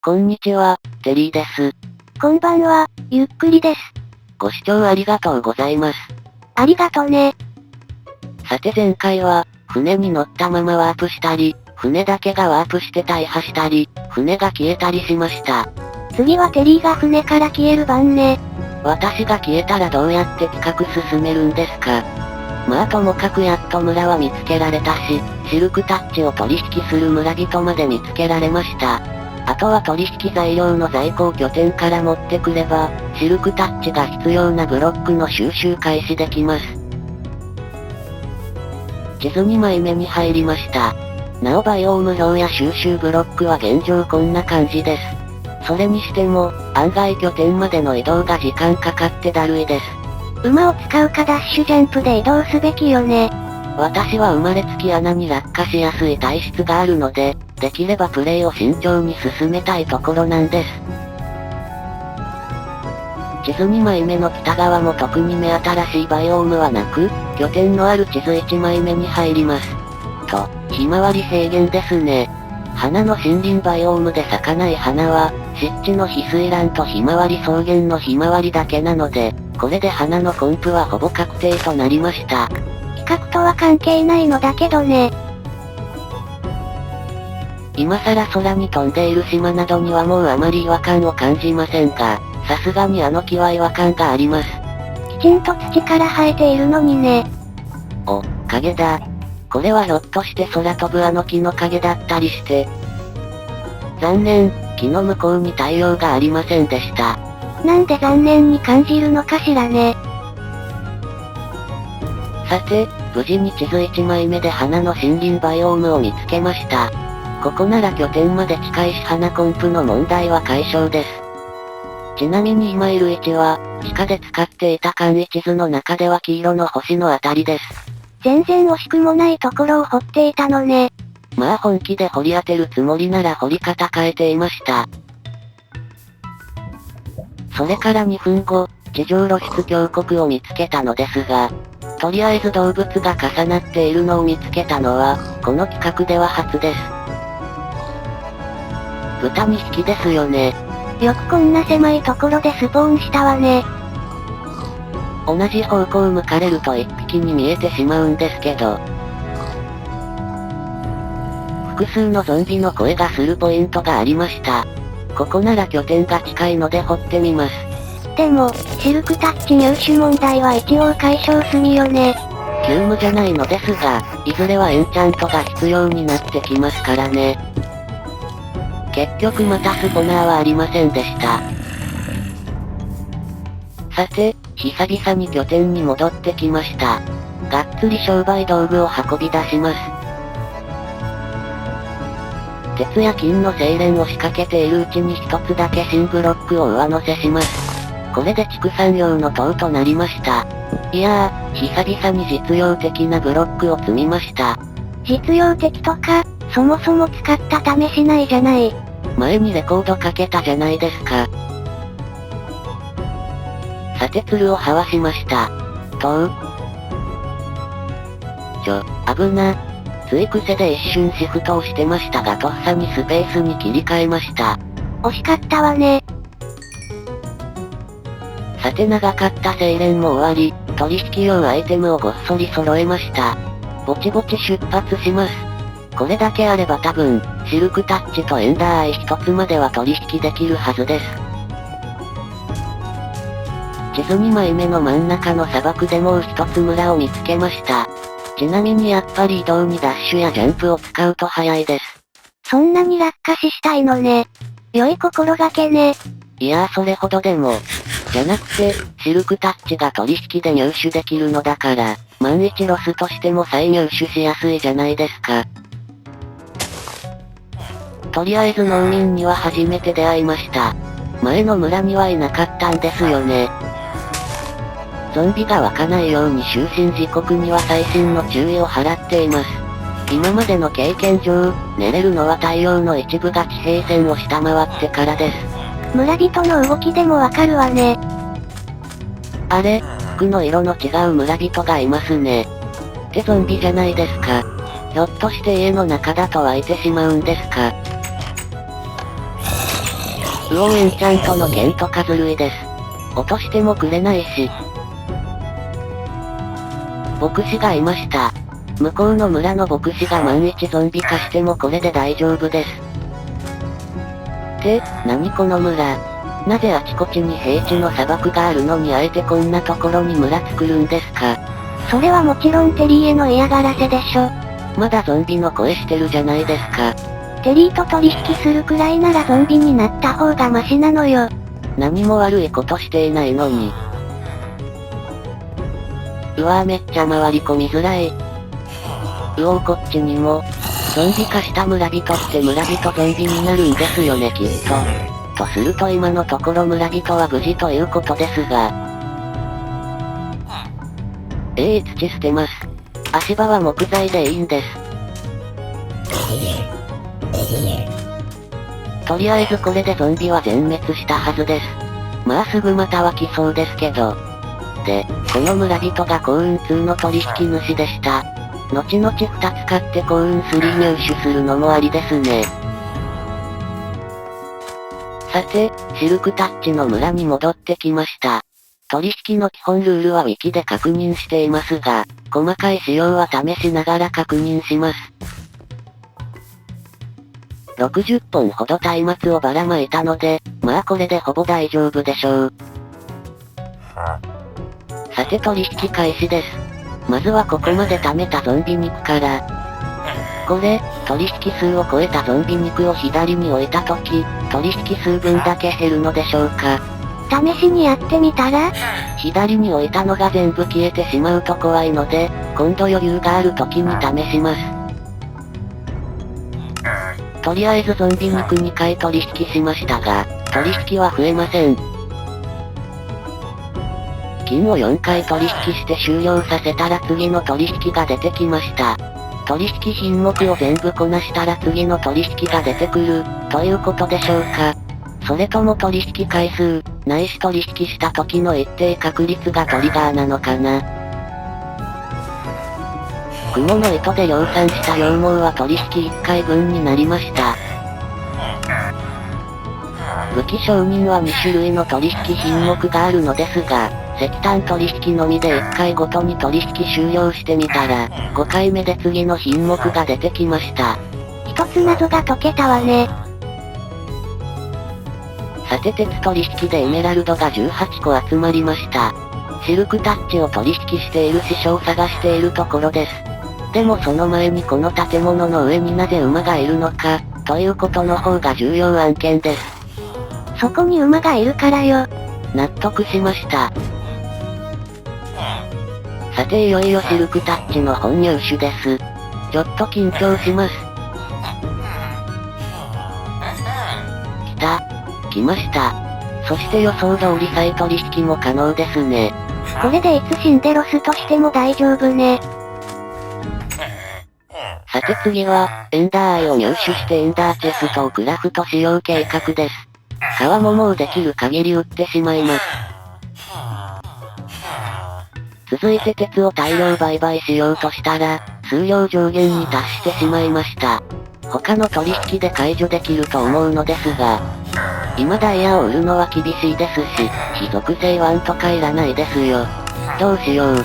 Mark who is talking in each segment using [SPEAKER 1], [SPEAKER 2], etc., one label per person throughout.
[SPEAKER 1] こんにちは、テリーです。
[SPEAKER 2] こんばんは、ゆっくりです。
[SPEAKER 1] ご視聴ありがとうございます。
[SPEAKER 2] ありがとね。
[SPEAKER 1] さて前回は、船に乗ったままワープしたり、船だけがワープして大破したり、船が消えたりしました。
[SPEAKER 2] 次はテリーが船から消える番ね。
[SPEAKER 1] 私が消えたらどうやって企画進めるんですか？まあともかくやっと村は見つけられたし、シルクタッチを取引する村人まで見つけられました。あとは取引材料の在庫を拠点から持ってくれば、シルクタッチが必要なブロックの収集開始できます。地図2枚目に入りました。なおバイオーム表や収集ブロックは現状こんな感じです。それにしても、案外拠点までの移動が時間かかってだるいです。
[SPEAKER 2] 馬を使うかダッシュジャンプで移動すべきよね。
[SPEAKER 1] 私は生まれつき穴に落下しやすい体質があるので、できればプレイを慎重に進めたいところなんです。地図2枚目の北側も特に目新しいバイオームはなく、拠点のある地図1枚目に入ります。と、ひまわり平原ですね。花の森林バイオームで咲かない花は、湿地の翡翠蘭とひまわり草原のひまわりだけなので、これで花のコンプはほぼ確定となりました。
[SPEAKER 2] 企画とは関係ないのだけどね。
[SPEAKER 1] 今更空に飛んでいる島などにはもうあまり違和感を感じませんが、さすがにあの木は違和感があります。
[SPEAKER 2] きちんと土から生えているのにね。
[SPEAKER 1] お、影だ。これはひょっとして空飛ぶあの木の影だったりして。残念、木の向こうに太陽がありませんでした。
[SPEAKER 2] なんで残念に感じるのかしらね。
[SPEAKER 1] さて、無事に地図1枚目で花の森林バイオームを見つけました。ここなら拠点まで近いし花コンプの問題は解消です。ちなみに今いる位置は、地下で使っていた簡易地図の中では黄色の星のあたりです。
[SPEAKER 2] 全然惜しくもないところを掘っていたのね。
[SPEAKER 1] まあ本気で掘り当てるつもりなら掘り方変えていました。それから2分後、地上露出峡谷を見つけたのですが、とりあえず動物が重なっているのを見つけたのは、この企画では初です。豚2匹ですよね。
[SPEAKER 2] よくこんな狭いところでスポーンしたわね。
[SPEAKER 1] 同じ方向向かれると1匹に見えてしまうんですけど。複数のゾンビの声がするポイントがありました。ここなら拠点が近いので掘ってみます。
[SPEAKER 2] でも、シルクタッチ入手問題は一応解消済みよね。
[SPEAKER 1] 急務じゃないのですが、いずれはエンチャントが必要になってきますからね。結局またスポナーはありませんでした。さて、久々に拠点に戻ってきました。がっつり商売道具を運び出します。鉄や金の精錬を仕掛けているうちに一つだけ新ブロックを上乗せします。これで畜産用の塔となりました。いやー、久々に実用的なブロックを積みました。
[SPEAKER 2] 実用的とか、そもそも使った試しないじゃない。
[SPEAKER 1] 前にレコードかけたじゃないですか。さて鶴を這わしました。危な。つい癖で一瞬シフトをしてましたがとっさにスペースに切り替えました。
[SPEAKER 2] 惜しかったわね。
[SPEAKER 1] さて長かった精錬も終わり、取引用アイテムをごっそり揃えました。ぼちぼち出発します。これだけあれば多分、シルクタッチとエンダーアイ一つまでは取引できるはずです。地図2枚目の真ん中の砂漠でもう一つ村を見つけました。ちなみにやっぱり移動にダッシュやジャンプを使うと早いです。
[SPEAKER 2] そんなに落下死したいのね。良い心がけね。
[SPEAKER 1] いやーそれほどでも。じゃなくて、シルクタッチが取引で入手できるのだから、万一ロスとしても再入手しやすいじゃないですか。とりあえず農民には初めて出会いました。前の村にはいなかったんですよね。ゾンビが湧かないように就寝時刻には細心の注意を払っています。今までの経験上、寝れるのは太陽の一部が地平線を下回ってからです。
[SPEAKER 2] 村人の動きでもわかるわね。
[SPEAKER 1] あれ、服の色の違う村人がいますね。ってゾンビじゃないですか。ひょっとして家の中だと湧いてしまうんですか。ウオーエンチャントの剣とかずるいです。落としてもくれないし。牧師がいました。向こうの村の牧師が万一ゾンビ化してもこれで大丈夫です。何この村。なぜあちこちに平地の砂漠があるのにあえてこんなところに村作るんですか？
[SPEAKER 2] それはもちろんテリーへの嫌がらせでしょ。
[SPEAKER 1] まだゾンビの声してるじゃないですか。
[SPEAKER 2] テリーと取引するくらいならゾンビになった方がマシなのよ。
[SPEAKER 1] 何も悪いことしていないのに。うわぁめっちゃ回り込みづらい。こっちにも。ゾンビ化した村人って村人ゾンビになるんですよねきっと。とすると今のところ村人は無事ということですが。土捨てます。足場は木材でいいんです。とりあえずこれでゾンビは全滅したはずです。まあすぐまた湧きそうですけど。で、この村人が幸運2の取引主でした。後々2つ買って幸運3入手するのもありですね。さて、シルクタッチの村に戻ってきました。取引の基本ルールはウィキで確認していますが、細かい仕様は試しながら確認します。60本ほど松明をばらまいたので、まあこれでほぼ大丈夫でしょう。さて取引開始です。まずはここまで貯めたゾンビ肉から。これ、取引数を超えたゾンビ肉を左に置いたとき、取引数分だけ減るのでしょうか。
[SPEAKER 2] 試しにやってみたら？
[SPEAKER 1] 左に置いたのが全部消えてしまうと怖いので、今度余裕がある時に試します。とりあえずゾンビ肉2回取引しましたが、取引は増えません。金を4回取引して終了させたら次の取引が出てきました。取引品目を全部こなしたら次の取引が出てくる、ということでしょうか。それとも取引回数、ないし取引した時の一定確率がトリガーなのかな。雲の糸で量産した羊毛は取引1回分になりました。武器商人は2種類の取引品目があるのですが、石炭取引のみで1回ごとに取引終了してみたら、5回目で次の品目が出てきました。
[SPEAKER 2] 一つ謎が解けたわね。
[SPEAKER 1] さて鉄取引でエメラルドが18個集まりました。シルクタッチを取引している師匠を探しているところです。でもその前にこの建物の上になぜ馬がいるのか、ということの方が重要案件です。
[SPEAKER 2] そこに馬がいるからよ。
[SPEAKER 1] 納得しました。さていよいよシルクタッチの本入手です。ちょっと緊張します。来ました。そして予想通り再取引も可能ですね。
[SPEAKER 2] これでいつ死んでロスとしても大丈夫ね。
[SPEAKER 1] さて次は、エンダーアイを入手してエンダーチェストをクラフトしよう計画です。皮ももうできる限り売ってしまいます。続いて鉄を大量売買しようとしたら、数量上限に達してしまいました。他の取引で解除できると思うのですが、今ダイヤを売るのは厳しいですし、非属性1とかいらないですよ。どうしよう。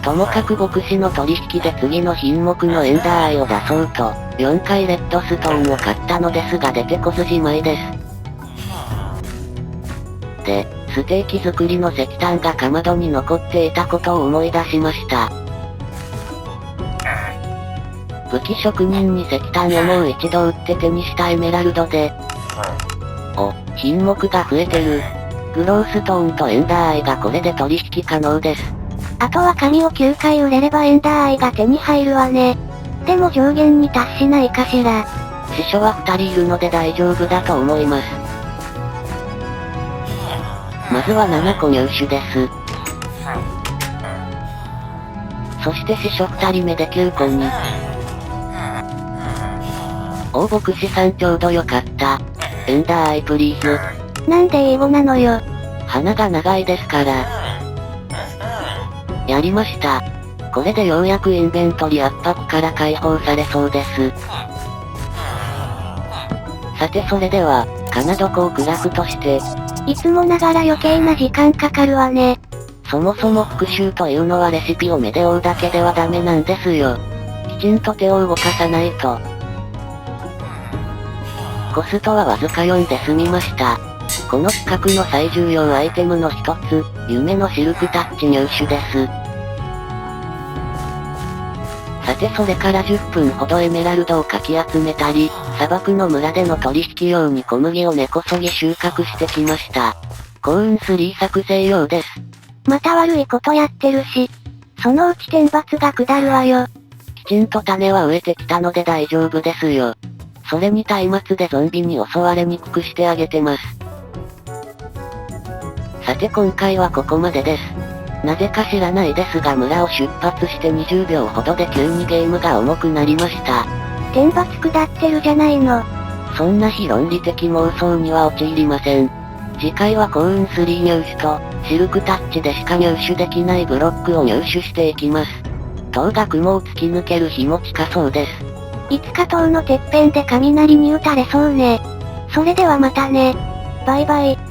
[SPEAKER 1] ともかく牧師の取引で次の品目のエンダーアイを出そうと、4回レッドストーンを買ったのですが出てこずじまいです。で、ステーキ作りの石炭がかまどに残っていたことを思い出しました。武器職人に石炭をもう一度売って手にしたエメラルドで、品目が増えてる。グローストーンとエンダーアイがこれで取引可能です。
[SPEAKER 2] あとは紙を9回売れればエンダーアイが手に入るわね。でも上限に達しないかしら。
[SPEAKER 1] 師匠は2人いるので大丈夫だと思います。まずは7個入手です。そして師匠2人目で9個に。牧師さんちょうどよかった。エンダーアイプリーズ。
[SPEAKER 2] なんで英語なのよ。
[SPEAKER 1] 鼻が長いですから。やりました。これでようやくインベントリ圧迫から解放されそうです。ささてそれでは、カナドコをクラフトして、
[SPEAKER 2] いつもながら余計な時間かかるわね。
[SPEAKER 1] そもそも復習というのはレシピを目で追うだけではダメなんですよ。きちんと手を動かさないと。コストはわずか4で済みました。この企画の最重要アイテムの一つ、夢のシルクタッチ入手です。さてそれから10分ほどエメラルドをかき集めたり、砂漠の村での取引用に小麦を根こそぎ収穫してきました。幸運3作成用です。
[SPEAKER 2] また悪いことやってるし、そのうち天罰が下るわよ。
[SPEAKER 1] きちんと種は植えてきたので大丈夫ですよ。それに松明でゾンビに襲われにくくしてあげてます。さて今回はここまでです。なぜか知らないですが村を出発して20秒ほどで急にゲームが重くなりました。
[SPEAKER 2] 天罰下ってるじゃないの。
[SPEAKER 1] そんな非論理的妄想には陥りません。次回は幸運3入手と、シルクタッチでしか入手できないブロックを入手していきます。塔が雲を突き抜ける日も近そうです。
[SPEAKER 2] いつか塔のてっぺんで雷に打たれそうね。それではまたね。バイバイ。